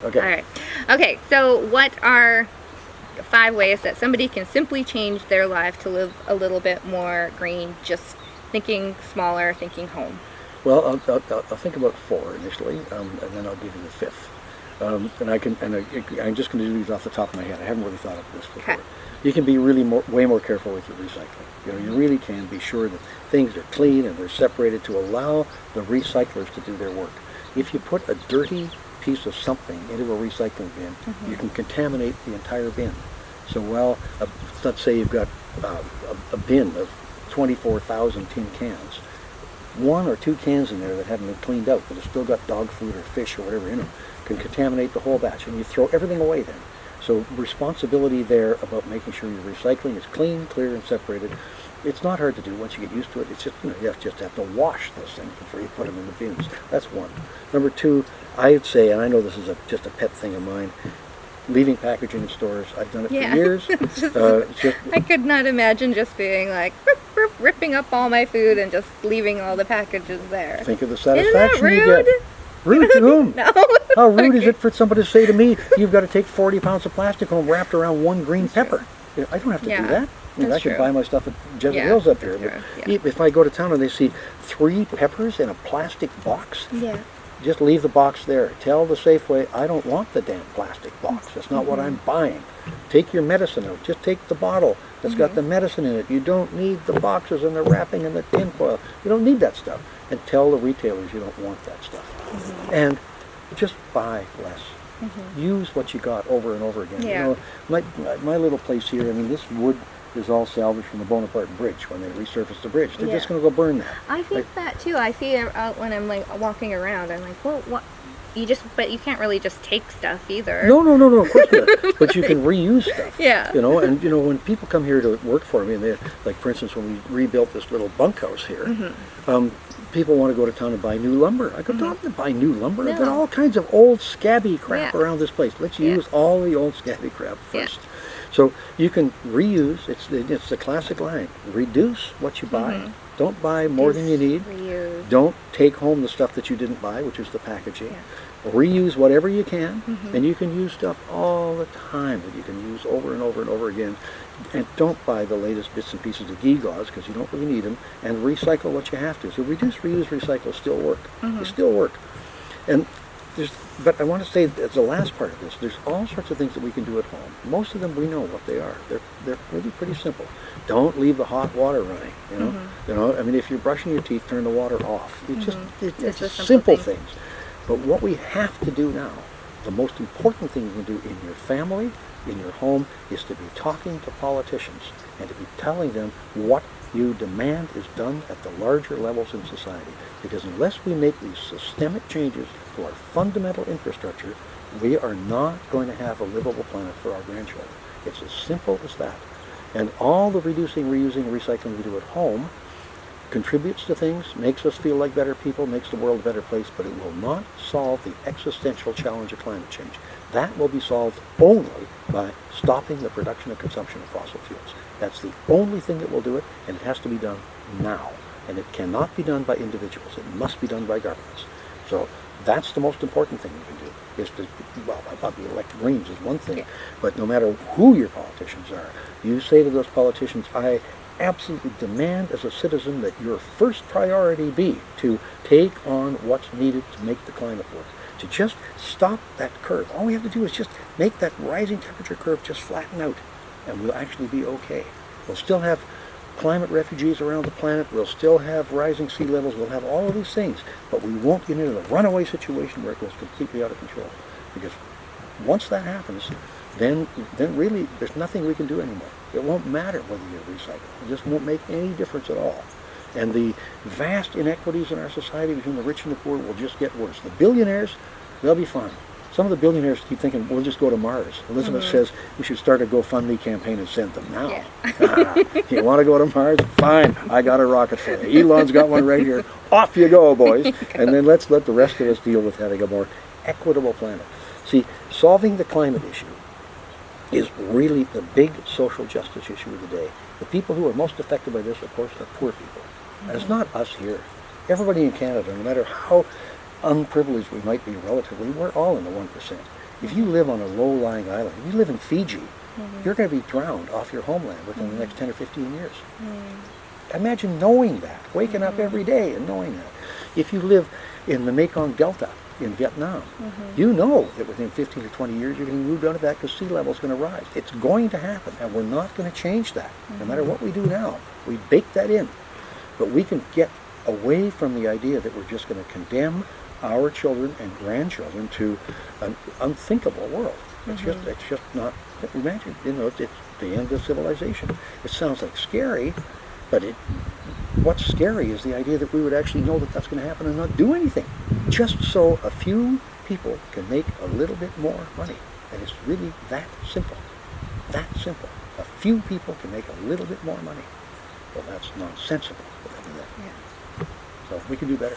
Okay. All right. Okay, so what are 5 ways that somebody can simply change their life to live a little bit more green, just thinking smaller, thinking home? Well, I'll think about 4 initially, and then I'll give you the 5th. I'm just going to do these off the top of my head. I haven't really thought of this before. Okay. You can be way more careful with your recycling. You know, you really can be sure that things are clean and they're separated to allow the recyclers to do their work. If you put a dirty piece of something into a recycling bin, you can contaminate the entire bin. So let's say you've got a bin of 24,000 tin cans. 1 or 2 cans in there that haven't been cleaned out, that have still got dog food or fish or whatever in them, can contaminate the whole batch, and you throw everything away then. So responsibility there about making sure your recycling is clean, clear, and separated. It's not hard to do once you get used to it. It's just, you just have to wash those things before you put them in the bins. That's 1. Number 2, I'd say, and I know this is just a pet thing of mine, leaving packaging in stores. I've done it for years. I could not imagine just being like ripping up all my food and just leaving all the packages there. Think of the satisfaction Isn't that you rude? get. Rude to whom? No. How rude is it for somebody to say to me, you've got to take 40 pounds of plastic home wrapped around 1 green pepper? I don't have to do that. I can buy my stuff at Jezebel's up here. But if I go to town and they see 3 peppers in a plastic box, just leave the box there. Tell the Safeway, I don't want the damn plastic box. That's not what I'm buying. Take your medicine out. Just take the bottle that's got the medicine in it. You don't need the boxes and the wrapping and the tin foil. You don't need that stuff. And tell the retailers you don't want that stuff. And just buy less. Use what you got over and over again. You know, my little place here, I mean, this wood is all salvaged from the Bonaparte Bridge when they resurfaced the bridge. They're just going to go burn that. I think that too. I see it out when I'm like walking around. I'm like, well, what? But you can't really just take stuff either. No, of course not. But you can reuse stuff. Yeah. You know, and when people come here to work for me, and they, like for instance, when we rebuilt this little bunkhouse here, people want to go to town and buy new lumber. I go, don't have to buy new lumber. No. I've got all kinds of old scabby crap around this place. Let's use all the old scabby crap first. So you can reuse. It's the classic line: reduce what you buy. Don't buy more than you need. Reuse. Don't take home the stuff that you didn't buy, which is the packaging. Reuse whatever you can, and you can use stuff all the time that you can use over and over and over again. And don't buy the latest bits and pieces of gewgaws because you don't really need them. And recycle what you have to. So reduce, reuse, recycle still work. They still work. And but I want to say as the last part of this, there's all sorts of things that we can do at home. Most of them we know what they are. They're really pretty simple. Don't leave the hot water running. You know. I mean, if you're brushing your teeth, turn the water off. It's just simple things. But what we have to do now, the most important thing you can do in your family, in your home, is to be talking to politicians and to be telling them what you demand is done at the larger levels in society. Because unless we make these systemic changes to our fundamental infrastructure, we are not going to have a livable planet for our grandchildren. It's as simple as that. And all the reducing, reusing, recycling we do at home contributes to things, makes us feel like better people, makes the world a better place, but it will not solve the existential challenge of climate change. That will be solved only by stopping the production and consumption of fossil fuels. That's the only thing that will do it, and it has to be done now. And it cannot be done by individuals. It must be done by governments. So that's the most important thing you can do, is to, I thought the elected Greens is one thing, but no matter who your politicians are, you say to those politicians, I absolutely demand as a citizen that your first priority be to take on what's needed to make the climate work, to just stop that curve. All we have to do is just make that rising temperature curve just flatten out, and we'll actually be okay. We'll still have climate refugees around the planet, we'll still have rising sea levels, we'll have all of these things, but we won't get into the runaway situation where it goes completely out of control. Because once that happens, then really there's nothing we can do anymore. It won't matter whether you recycle. It just won't make any difference at all. And the vast inequities in our society between the rich and the poor will just get worse. The billionaires, they'll be fine. Some of the billionaires keep thinking, we'll just go to Mars. Elizabeth says we should start a GoFundMe campaign and send them now. You want to go to Mars? Fine, I got a rocket for you. Elon's got one right here. Off you go, boys. And then let's let the rest of us deal with having a more equitable planet. See, solving the climate issue is really the big social justice issue of the day. The people who are most affected by this, of course, are poor people. And it's not us here. Everybody in Canada, no matter how unprivileged we might be relatively, we're all in the 1%. If you live on a low-lying island, if you live in Fiji, you're going to be drowned off your homeland within the next 10 or 15 years. Imagine knowing that, waking up every day and knowing that. If you live in the Mekong Delta in Vietnam, you know that within 15 to 20 years you're going to be moved out of that because sea level is going to rise. It's going to happen, and we're not going to change that. No matter what we do now, we bake that in. But we can get away from the idea that we're just going to condemn our children and grandchildren to an unthinkable world. It's just not. Imagine, it's the end of civilization. It sounds like scary, but what's scary is the idea that we would actually know that that's going to happen and not do anything, just so a few people can make a little bit more money. And it's really that simple. That simple. A few people can make a little bit more money. Well, that's nonsensical. Yeah. So we can do better.